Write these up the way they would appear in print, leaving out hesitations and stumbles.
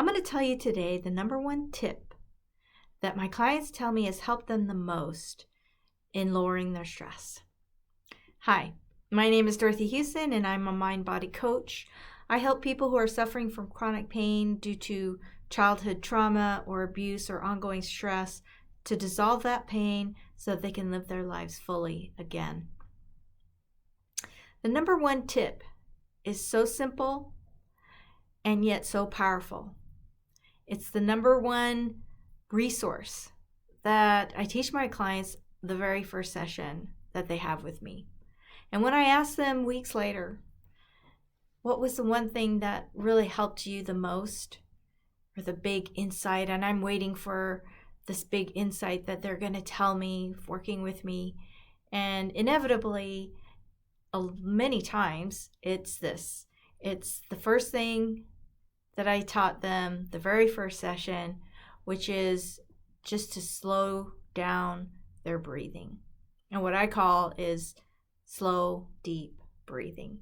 I'm going to tell you today the number one tip that my clients tell me has helped them the most in lowering their stress. Hi, my name is Dorothy Houston and I'm a mind-body coach. I help people who are suffering from chronic pain due to childhood trauma or abuse or ongoing stress to dissolve that pain so that they can live their lives fully again. The number one tip is so simple and yet so powerful. It's the number one resource that I teach my clients the very first session that they have with me. And when I ask them weeks later, what was the one thing that really helped you the most, or the big insight, and I'm waiting for this big insight that they're going to tell me working with me, and inevitably, many times, it's this. It's the first thing that I taught them the very first session, which is just to slow down their breathing. And what I call is slow, deep breathing.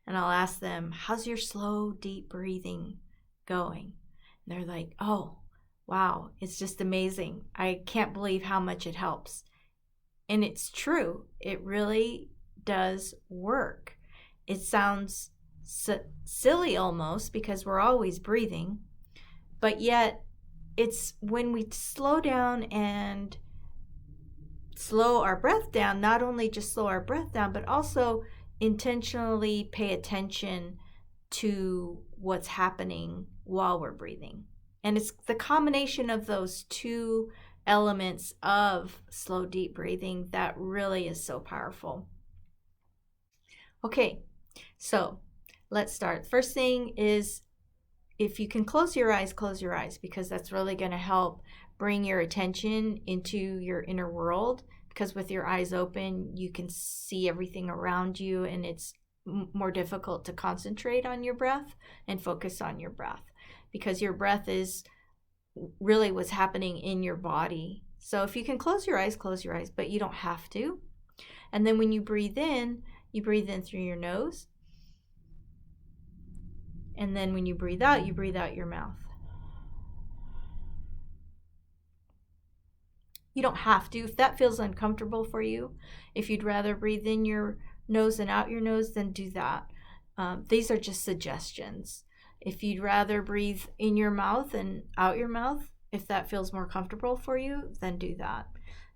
And I'll ask them, how's your slow, deep breathing going? And they're like, oh, wow, it's just amazing. I can't believe how much it helps. And it's true. It really does work. It sounds silly almost because we're always breathing, but yet it's when we slow down and slow our breath down, not only just slow our breath down, but also intentionally pay attention to what's happening while we're breathing. And it's the combination of those two elements of slow, deep breathing that really is so powerful. Okay, so let's start. First thing is, if you can close your eyes, because that's really going to help bring your attention into your inner world, because with your eyes open, you can see everything around you and it's more difficult to concentrate on your breath and focus on your breath, because your breath is really what's happening in your body. So if you can close your eyes, but you don't have to. And then when you breathe in through your nose. And then when you breathe out your mouth. You don't have to. If that feels uncomfortable for you, if you'd rather breathe in your nose and out your nose, then do that. These are just suggestions. If you'd rather breathe in your mouth and out your mouth, if that feels more comfortable for you, then do that.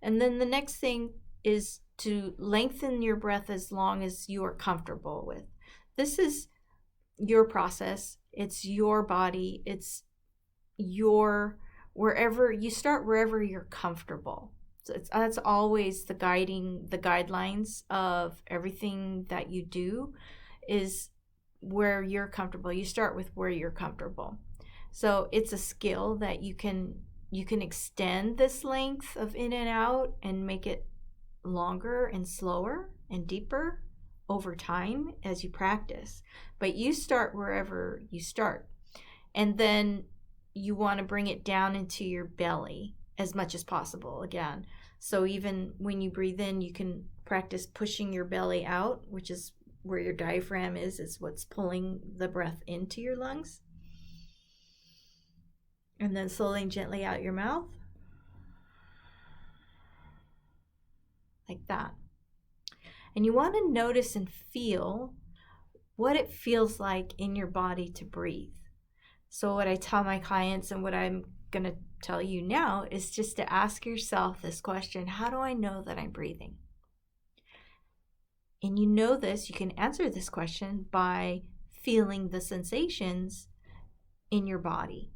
And then the next thing is to lengthen your breath as long as you are comfortable with. This is your process. It's your body. It's your wherever you start, wherever you're comfortable. So that's always the guidelines of everything that you do is where you're comfortable. You start with where you're comfortable. So it's a skill that you can extend this length of in and out and make it longer and slower and deeper over time as you practice. But you start wherever you start. And then you want to bring it down into your belly as much as possible again. So even when you breathe in, you can practice pushing your belly out, which is where your diaphragm is what's pulling the breath into your lungs. And then slowly and gently out your mouth. Like that. And you want to notice and feel what it feels like in your body to breathe. So what I tell my clients and what I'm going to tell you now is just to ask yourself this question: how do I know that I'm breathing? And you know this, you can answer this question by feeling the sensations in your body.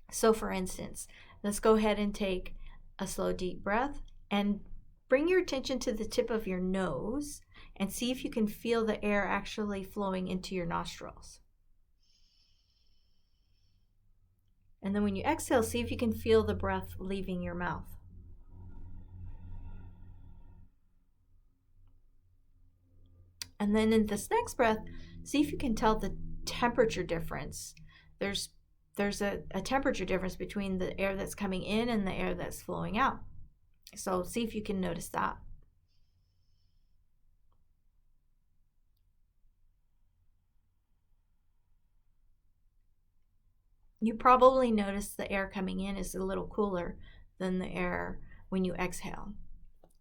So for instance, let's go ahead and take a slow, deep breath and bring your attention to the tip of your nose and see if you can feel the air actually flowing into your nostrils. And then when you exhale, see if you can feel the breath leaving your mouth. And then in this next breath, see if you can tell the temperature difference. There's a temperature difference between the air that's coming in and the air that's flowing out. So see if you can notice that. You probably notice the air coming in is a little cooler than the air when you exhale.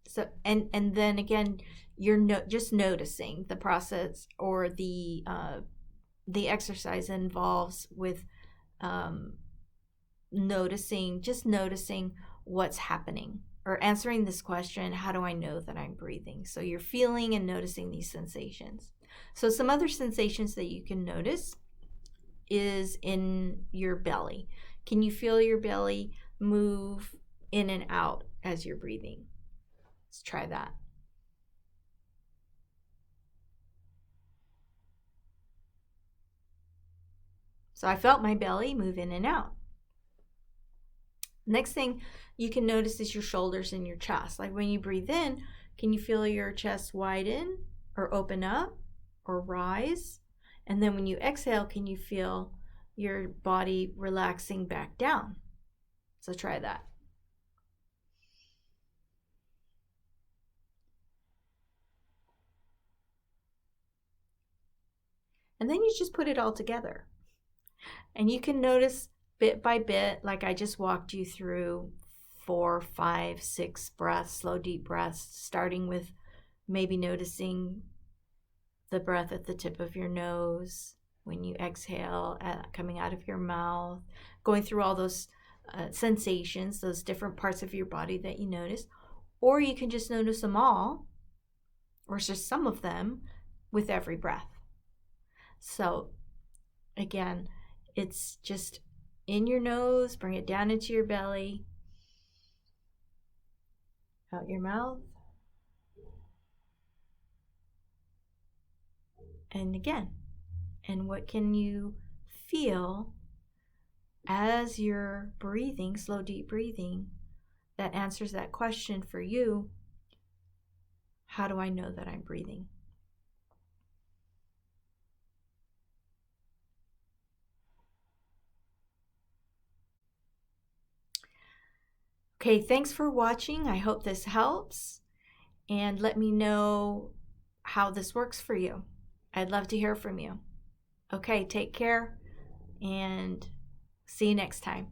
So and then again, you're just noticing the process, or the exercise involves with noticing what's happening, or answering this question: how do I know that I'm breathing? So you're feeling and noticing these sensations. So some other sensations that you can notice is in your belly. Can you feel your belly move in and out as you're breathing? Let's try that. So I felt my belly move in and out. Next thing you can notice is your shoulders and your chest. Like when you breathe in, can you feel your chest widen or open up or rise? And then when you exhale, can you feel your body relaxing back down? So try that. And then you just put it all together. And you can notice bit by bit, like I just walked you through 4, 5, 6 breaths, slow, deep breaths, starting with maybe noticing the breath at the tip of your nose when you exhale, coming out of your mouth, going through all those sensations, those different parts of your body that you notice. Or you can just notice them all, or just some of them, with every breath. So again, it's just in your nose, bring it down into your belly, out your mouth, and again. And what can you feel as you're breathing, slow, deep breathing, that answers that question for you: how do I know that I'm breathing? Okay, thanks for watching. I hope this helps, and let me know how this works for you. I'd love to hear from you. Okay, take care, and see you next time.